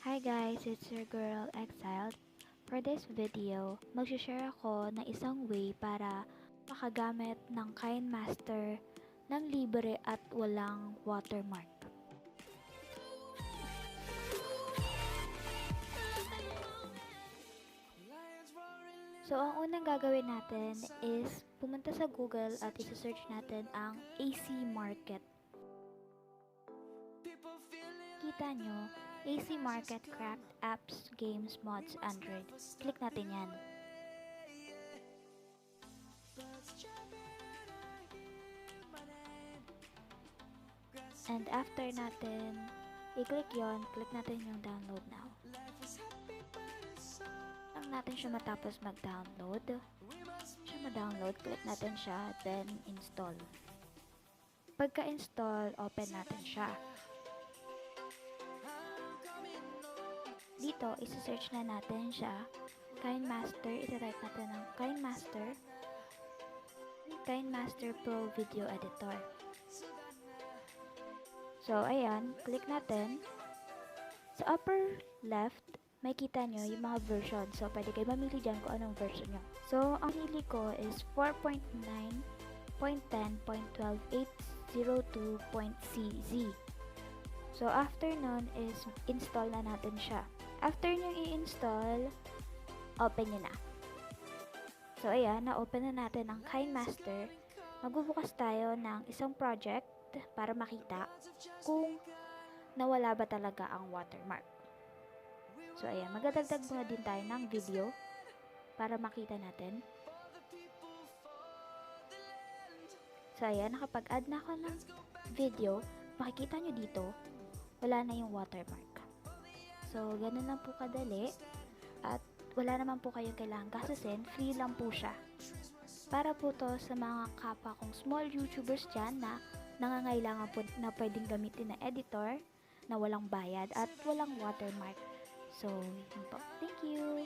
Hi guys, it's your girl XzyleD. For this video, mag-share ako ng isang way para makagamit ng KineMaster ng libre at walang watermark. So, ang unang gagawin natin is pumunta sa Google at isa-search natin ang AC Market. Kita nyo, AC Market Craft Apps, Games, Mods, Android. Click natin yan. And after natin i-click yon, click natin yung download now. Lang natin siya matapos mag-download. Siya ma-download, click natin siya, then install. Pagka-install, open natin siya. Dito, isi-search na natin siya. KineMaster, iti-type natin ng KineMaster Pro Video Editor. So, ayan, click natin. Sa upper left, may kita nyo yung mga version. So, pwede kayo mamili dyan kung anong version nyo. So, ang pili ko is 4.9.10.12.802.cz. So, after nun is install na natin siya. After nyo i-install, open nyo na. So, ayan, na-open na natin ang KineMaster. Magbubukas tayo ng isang project para makita kung nawala ba talaga ang watermark. So, ayan, magdadagdag muna din tayo ng video para makita natin. So, ayan, nakapag-add na ako ng video. Makikita nyo dito, wala na yung watermark. So, ganun lang po kadali. At wala naman po kayong kailangan gastusin. Free lang po siya. Para po to sa mga kapwa kong small YouTubers dyan na nangangailangan po na pwedeng gamitin na editor na walang bayad at walang watermark. So, yun po. Thank you!